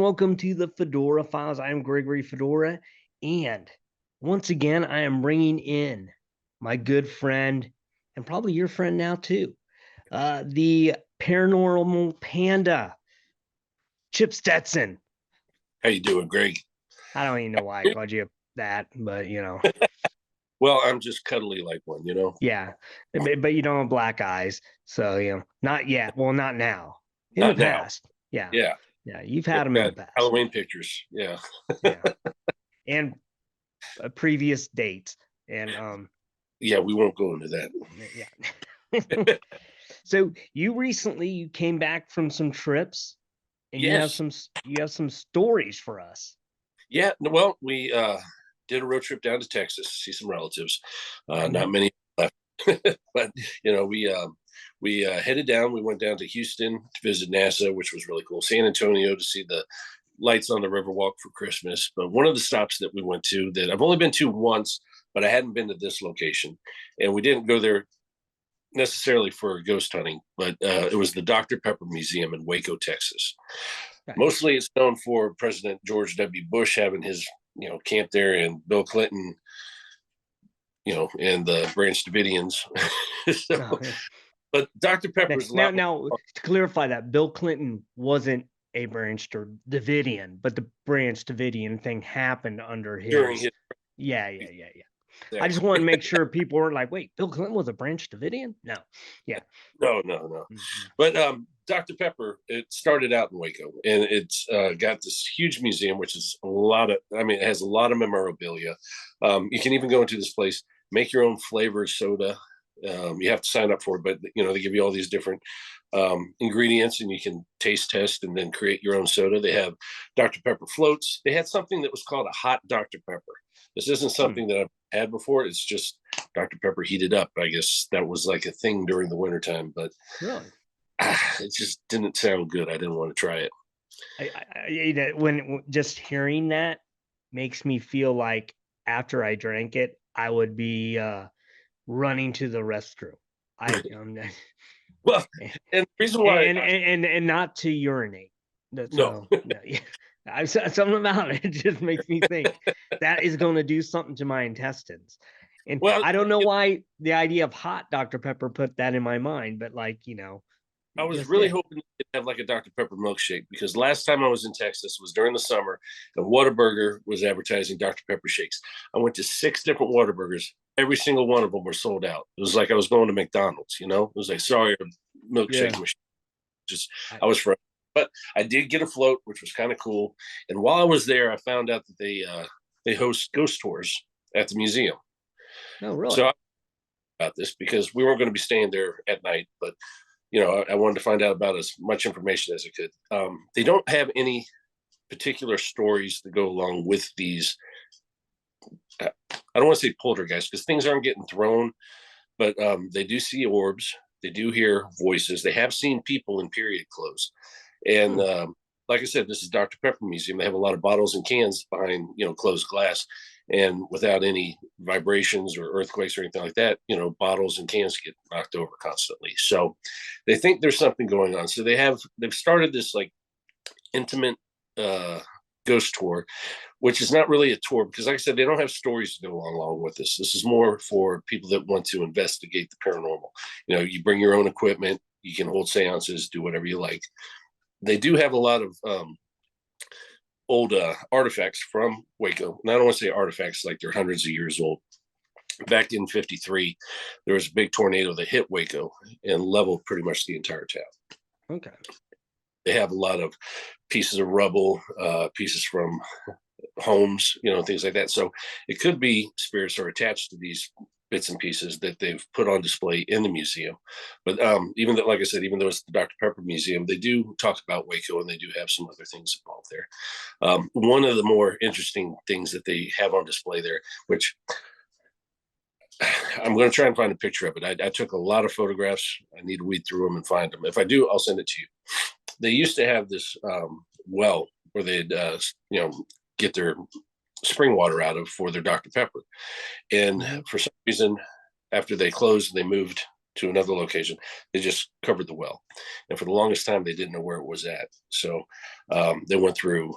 welcome to the Fedora Files. I am Gregory Fedora, and once again, I am bringing in my good friend, and probably your friend now too, the paranormal panda, Chip Stetson. How you doing, Greg? I don't even know why I called you that, but Well, I'm just cuddly like one, yeah. But you don't have black eyes, so not yet. Well, not now. In the Not now. past, yeah, Yeah. yeah, you've We've had them in the got past, Halloween pictures. Yeah. yeah, and previous dates, and Yeah, we won't go into that. yeah. So you came back from some trips, and Yes. you have some stories for us. Yeah. Well, we did a road trip down to Texas to see some relatives. Not many left, but we headed down. We went down to Houston to visit NASA, which was really cool. San Antonio to see the lights on the Riverwalk for Christmas. But one of the stops that we went to that I've only been to once, but I hadn't been to this location, and we didn't go there necessarily for ghost hunting, but it was the Dr. Pepper Museum in Waco, Texas. Okay. Mostly it's known for President George W. Bush having his, camp there, and Bill Clinton, and the Branch Davidians. So, but Dr. Pepper's a lot now to clarify that, Bill Clinton wasn't a Branch Davidian, but the Branch Davidian thing happened under during his. his. Yeah. Exactly. I just want to make sure people weren't like, wait, Bill Clinton was a Branch Davidian? No. Yeah. No. Mm-hmm. But Dr. Pepper, it started out in Waco, and it's got this huge museum, which is it has a lot of memorabilia. You can even go into this place, make your own flavored soda. You have to sign up for it, but they give you all these different ingredients, and you can taste test and then create your own soda. They have Dr. Pepper floats. They had something that was called a hot Dr. Pepper. This isn't something that I've had before. It's just Dr. Pepper heated up. I guess that was like a thing during the wintertime, but Really, it just didn't sound good. I didn't want to try it. When just hearing that makes me feel like after I drank it, I would be running to the restroom. Well, and the reason why and not to urinate. No. Yeah. Something about it just makes me think that is going to do something to my intestines. And Well, I don't know why the idea of hot Dr. Pepper put that in my mind, but I was really hoping to have like a Dr. Pepper milkshake, because last time I was in Texas was during the summer, and Whataburger was advertising Dr. Pepper shakes. I went to 6 different Whataburgers. Every single one of them were sold out. It was like I was going to McDonald's, It was like, sorry, milkshake machine. I was for, but I did get a float, which was kind of cool. And while I was there, I found out that they host ghost tours at the museum. Oh, really? So I about this because we weren't going to be staying there at night, but I wanted to find out about as much information as I could. They don't have any particular stories that go along with these. I don't want to say poltergeist because things aren't getting thrown, but they do see orbs. They do hear voices. They have seen people in period clothes. And like I said, this is Dr. Pepper Museum. They have a lot of bottles and cans behind, closed glass. And without any vibrations or earthquakes or anything like that, bottles and cans get knocked over constantly. So they think there's something going on. So they've started this like intimate ghost tour, which is not really a tour because, like I said, they don't have stories to go along with this. This is more for people that want to investigate the paranormal. You bring your own equipment, you can hold seances, do whatever you like. They do have a lot of old artifacts from Waco. And I don't want to say artifacts like they're hundreds of years old. Back in 1953, there was a big tornado that hit Waco and leveled pretty much the entire town. Okay. They have a lot of pieces of rubble, pieces from homes, things like that. So it could be spirits are attached to these bits and pieces that they've put on display in the museum. But even though, like I said, even though it's the Dr. Pepper Museum, they do talk about Waco, and they do have some other things involved there. One of the more interesting things that they have on display there, which I'm going to try and find a picture of it. I took a lot of photographs. I need to weed through them and find them. If I do, I'll send it to you. They used to have this well where they'd get their spring water out of for their Dr. Pepper. And for some reason, after they closed, they moved to another location. They just covered the well, and for the longest time, they didn't know where it was at. So they went through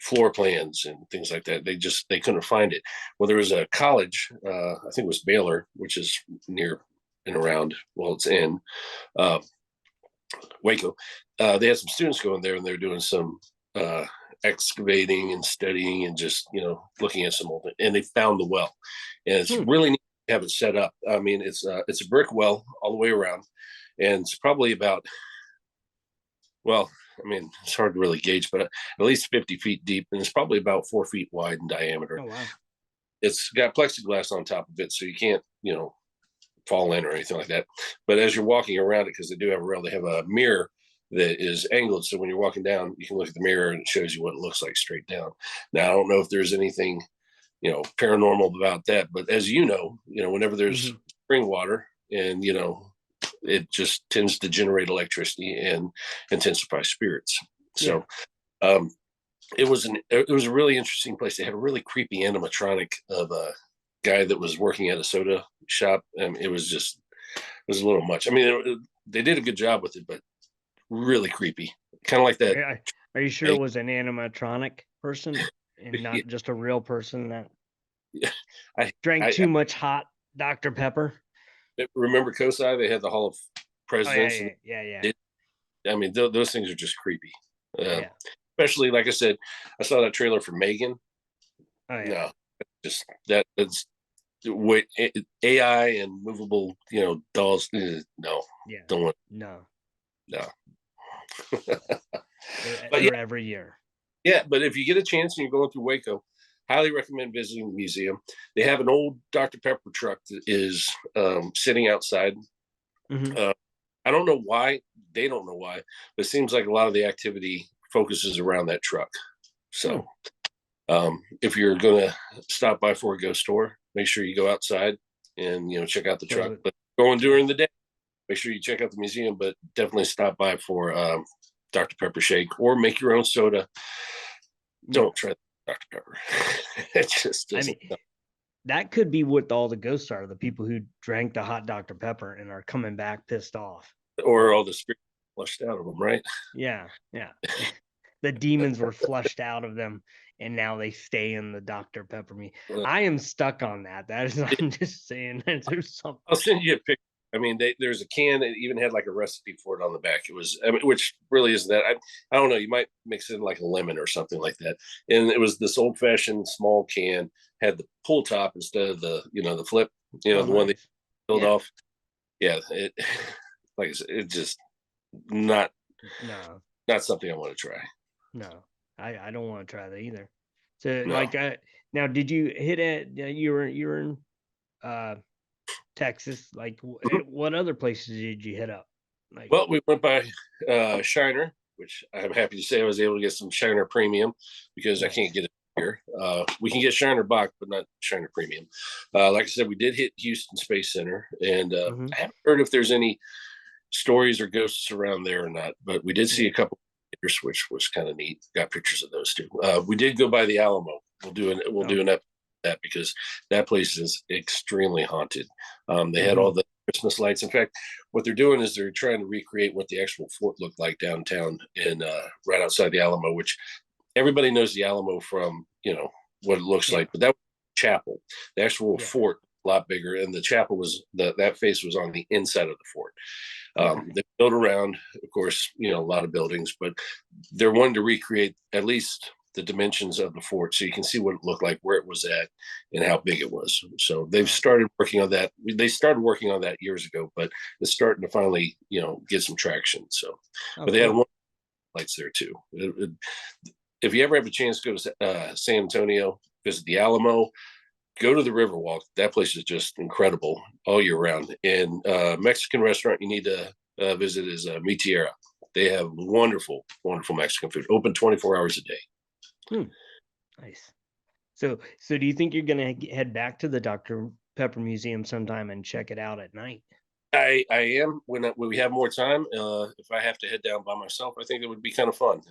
floor plans and things like that. They couldn't find it. Well, there was a college, I think it was Baylor, which is near and around. Well, it's in uh, Waco. They had some students going there, and they're doing some excavating and studying and just looking at some old, and they found the well, and it's really neat to have it set up. I mean, it's a brick well all the way around, and it's probably about, well, I mean, it's hard to really gauge, but at least 50 feet deep, and it's probably about 4 feet wide in diameter. Oh wow! It's got plexiglass on top of it, so you can't fall in or anything like that. But as you're walking around it, because they do have a rail, they have a mirror that is angled. So when you're walking down, you can look at the mirror and it shows you what it looks like straight down. Now, I don't know if there's anything, paranormal about that, but as whenever there's spring water and, it just tends to generate electricity and intensify spirits. So, it was a really interesting place. They had a really creepy animatronic of a guy that was working at a soda shop, and it was a little much. I mean, they did a good job with it, but really creepy, kind of like that. Are you sure it was an animatronic person and not just a real person that drank too much hot Dr. Pepper? Remember COSI? They had the Hall of Presidents. Oh, yeah. I mean, those things are just creepy. Especially, like I said, I saw that trailer for Megan. Oh yeah. No, just that's what AI and movable, dolls. No, don't want. No. But every year. Yeah, but if you get a chance and you're going through Waco, highly recommend visiting the museum. They have an old Dr. Pepper truck that is sitting outside. I don't know why. They don't know why, but it seems like a lot of the activity focuses around that truck. So if you're going to stop by for a ghost tour, make sure you go outside and, check out the truck. But going during the day, make sure you check out the museum, but definitely stop by for Dr. Pepper shake or make your own soda. Don't try Dr. Pepper. It just doesn't. I mean, that could be what all the ghosts are, the people who drank the hot Dr. Pepper and are coming back pissed off. Or all the spirits flushed out of them, right? Yeah. The demons were flushed out of them, and now they stay in the Dr. Pepper. I am stuck on that. That is, I'm just saying that there's something. I'll send you a picture. I mean, there's a can that even had like a recipe for it on the back. It was, which really isn't that. I don't know. You might mix in like a lemon or something like that. And it was this old fashioned small can, had the pull top instead of the, the flip, the one that filled off. Yeah. Like I said, it just not something I want to try. No, I don't want to try that either. So now, did you hit it? You were in Texas. Like, what other places did you hit up? Like, well, we went by Shiner, which I'm happy to say I was able to get some Shiner Premium because I can't get it here. We can get Shiner Box, but not Shiner Premium. Like I said, we did hit Houston Space Center, and I haven't heard if there's any stories or ghosts around there or not, but we did see a couple, which was kind of neat. Got pictures of those too. We did go by the Alamo. We'll do an episode of that because that place is extremely haunted. They had all the Christmas lights. In fact, what they're doing is they're trying to recreate what the actual fort looked like downtown and right outside the Alamo, which everybody knows the Alamo from what it looks like, but that was chapel. The actual fort a lot bigger, and the chapel was that face was on the inside of the fort. They built around, of course, a lot of buildings, but they're wanting to recreate at least the dimensions of the fort so you can see what it looked like, where it was at, and how big it was. So they've started working on that. They started working on that years ago, but it's starting to finally, get some traction. So, but they had one lights there too. If you ever have a chance to go to San Antonio, visit the Alamo, go to the Riverwalk. That place is just incredible all year round. And Mexican restaurant you need to visit is Mi Tierra. They have wonderful, wonderful Mexican food. Open 24 hours a day. Nice. So do you think you're going to head back to the Dr. Pepper Museum sometime and check it out at night? I am when we have more time. If I have to head down by myself, I think it would be kind of fun.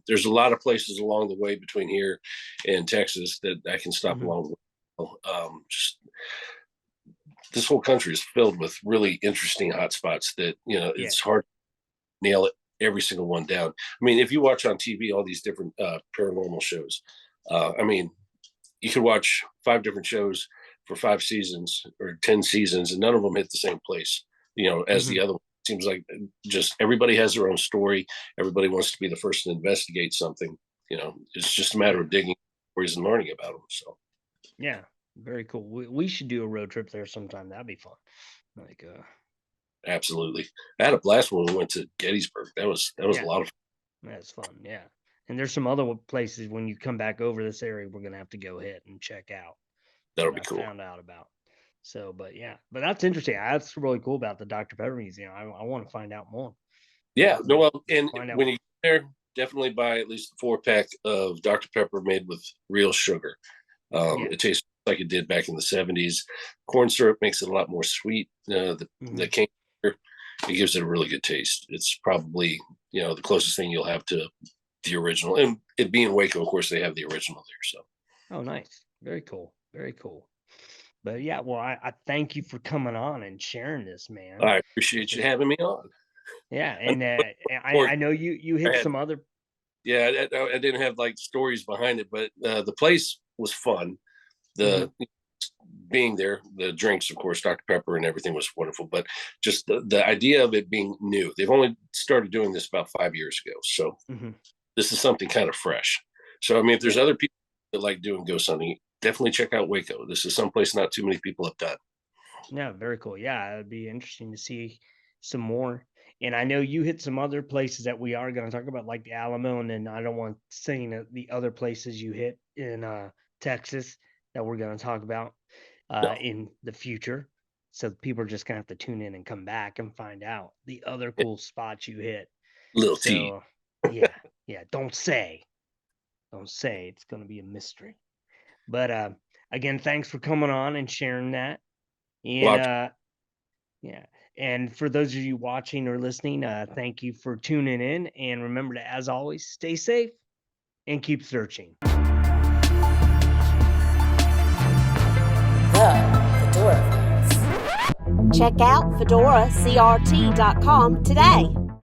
There's a lot of places along the way between here and Texas that I can stop along the way. Just this whole country is filled with really interesting hotspots that, Yeah. it's hard to nail it every single one down. I mean, if you watch on TV all these different paranormal shows, I mean, you could watch 5 different shows for 5 seasons or 10 seasons, and none of them hit the same place, as the Mhm. other one. Seems like just everybody has their own story. Everybody wants to be the first to investigate something. It's just a matter Yeah. of digging stories and learning about them. So Yeah. Very cool. We should do a road trip there sometime. That'd be fun. Like, absolutely, I had a blast when we went to Gettysburg. That was a yeah, lot of fun. that's fun. Yeah. And there's some other places when you come back over this area we're gonna have to go hit and check out That'll that be I cool. found out about. So, but yeah, but that's interesting. That's really cool about the Dr. Pepper Museum. I want to find out more. Yeah, no, well, and Find out. when you get there, definitely buy at least a 4-pack of Dr. Pepper made with real sugar. Yeah. It tastes like it did back in the 70s. Corn syrup makes it a lot more sweet. The Mhm. cane sugar, it gives it a really good taste. It's probably, the closest thing you'll have to the original. And it being Waco, of course, they have the original there. So Oh, nice. Very cool. Very cool. But yeah, well, I thank you for coming on and sharing this, man. I This appreciate you is having me on. yeah, I and know I know you I hit had, some other. yeah, I didn't have like stories behind it, but the place was fun. Mhm. The being there, the drinks, of course, Dr. Pepper and everything was wonderful, but just the idea of it being new. They've only started doing this about 5 years ago. So Mhm. this is something kind of fresh. So, I mean, if there's Yeah. other people that like doing ghost hunting, definitely check out Waco. This is someplace not too many people have done. Yeah, very cool. Yeah, it'd be interesting to see some more. And I know you hit some other places that we are going to talk about, like the Alamo, and then I don't want saying the other places you hit in Texas that we're going to talk about No, in the future. So people are just gonna have to tune in and come back and find out the other cool spots you hit. little T. So yeah, yeah. Don't say. It's gonna be a mystery. But again, thanks for coming on and sharing that. And Well, yeah. And for those of you watching or listening, thank you for tuning in. And remember to, as always, stay safe and keep searching. The Fedora Files. Check out fedoracrt.com today.